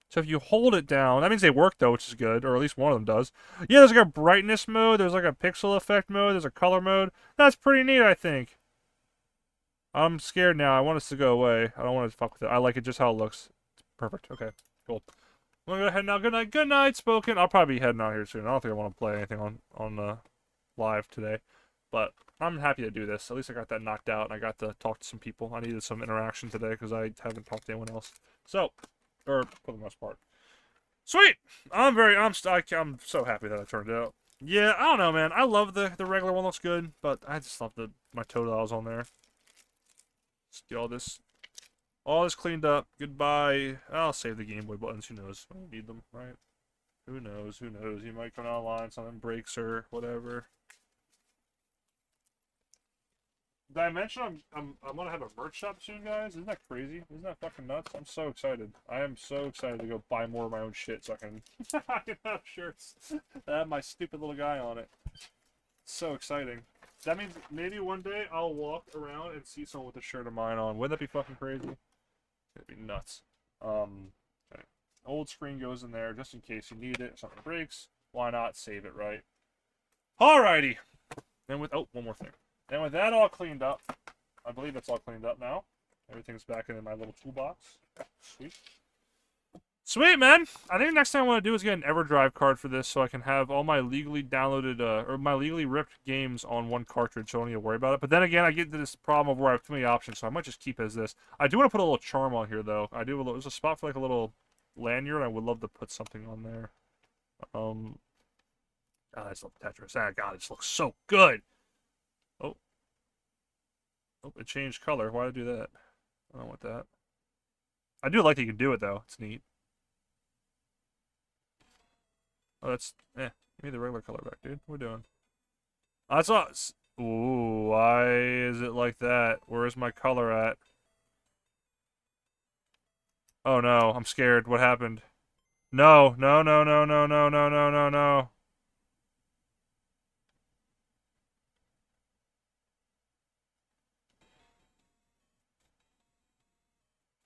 So if you hold it down... That means they work, though, which is good. Or at least one of them does. Yeah, there's like a brightness mode. There's like a pixel effect mode. There's a color mode. That's pretty neat, I think. I'm scared now. I want us to go away. I don't want to fuck with it. I like it just how it looks. It's perfect. Okay, cool. I'm gonna go ahead now. Good night. Good night, Spoken. I'll probably be heading out here soon. I don't think I want to play anything on live today, but I'm happy to do this. At least I got that knocked out, and I got to talk to some people. I needed some interaction today because I haven't talked to anyone else. So, or for the most part. Sweet. I'm so happy that I turned it out. Yeah, I don't know, man. I love the regular one. Looks good, but I just love my Totals on there. Let's get all this cleaned up. Goodbye. I'll save the Game Boy buttons. Who knows? I don't need them, right? Who knows? Who knows? You might come online, something breaks or whatever. Did I mention I'm gonna have a merch shop soon, guys? Isn't that crazy? Isn't that fucking nuts? I'm so excited. I am so excited to go buy more of my own shit so I can have shirts that have my stupid little guy on it. So exciting. That means maybe one day I'll walk around and see someone with a shirt of mine on. Wouldn't that be fucking crazy? It'd be nuts. Okay. Old screen goes in there just in case you need it. If something breaks, why not save it, right? Alrighty. And with one more thing. And with that all cleaned up, I believe it's all cleaned up now. Everything's back in my little toolbox. Sweet. Sweet, man! I think the next thing I want to do is get an EverDrive card for this so I can have all my legally downloaded, or my legally ripped games on one cartridge so I don't need to worry about it. But then again, I get to this problem of where I have too many options, so I might just keep it as this. I do want to put a little charm on here, though. There's a spot for like a little lanyard. I would love to put something on there. God, I just love Tetris. Ah, God, it just looks so good! Oh, it changed color. Why did I do that? I don't want that. I do like that you can do it, though. It's neat. Oh, that's... Give me the regular color back, dude. What are we doing? I saw... Ooh, why is it like that? Where's my color at? Oh, no. I'm scared. What happened? No. No, no, no, no, no, no, no, no, no.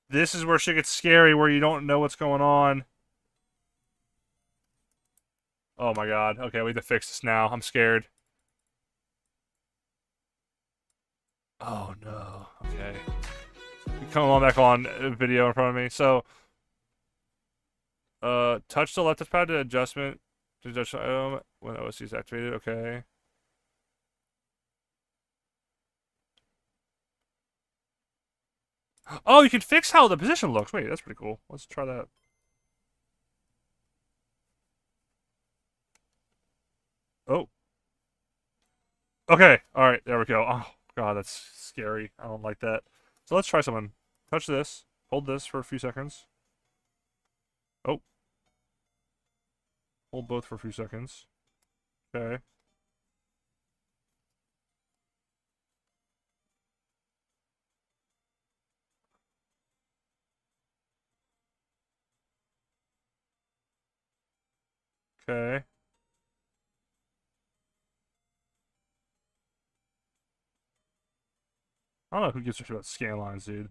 This is where shit gets scary, where you don't know what's going on. Oh my god. Okay, we have to fix this now. I'm scared. Oh no. Okay. Come on back on video in front of me. So, touch the left pad to adjustment to adjust item when OSC is activated. Okay. Oh, you can fix how the position looks. Wait, that's pretty cool. Let's try that. Oh. Okay. All right. There we go. Oh, God, that's scary. I don't like that. So let's try something. Touch this. Hold this for a few seconds. Oh. Hold both for a few seconds. Okay. Okay. I don't know who gives a shit about scan lines, dude.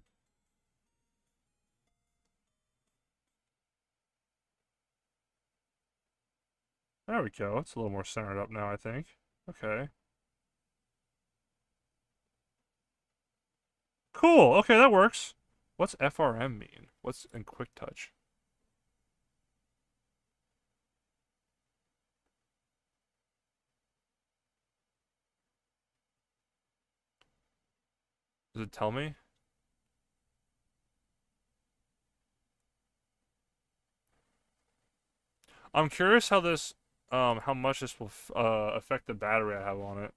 There we go. It's a little more centered up now, I think. Okay. Cool. Okay, that works. What's FRM mean? What's in quick touch? Does it tell me? I'm curious how this, how much this will affect the battery I have on it.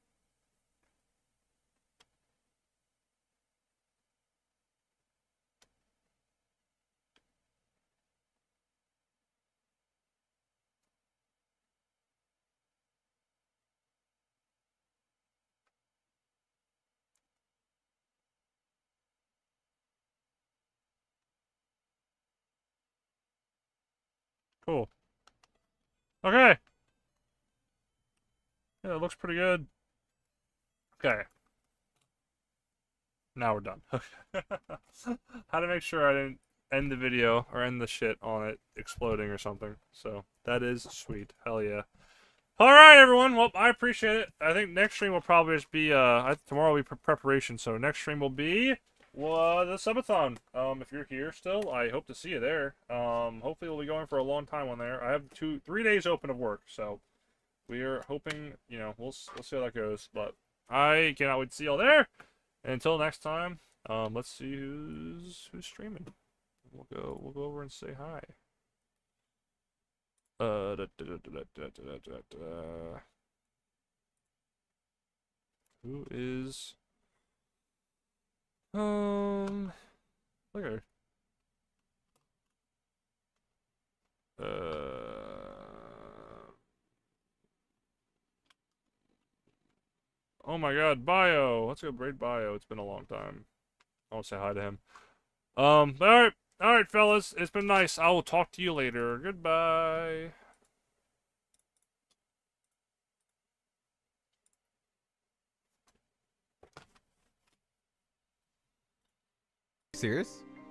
Cool. Okay. Yeah, it looks pretty good. Okay. Now we're done. Okay. How to make sure I didn't end the video or end the shit on it exploding or something. So that is sweet. Hell yeah. All right, everyone. Well, I appreciate it. I think next stream will probably just be tomorrow will be preparation. So next stream will be the subathon. If you're here still, I hope to see you there. Hopefully we'll be going for a long time on there. I have 3 days open of work, so we are hoping, we'll see how that goes. But I cannot wait to see y'all there. And until next time, let's see who's streaming. We'll go over and say hi. Who is look at her. Oh my god, Bio. Let's go braid Bio. It's been a long time. I want to say hi to him. But alright, fellas. It's been nice. I will talk to you later. Goodbye.
Serious?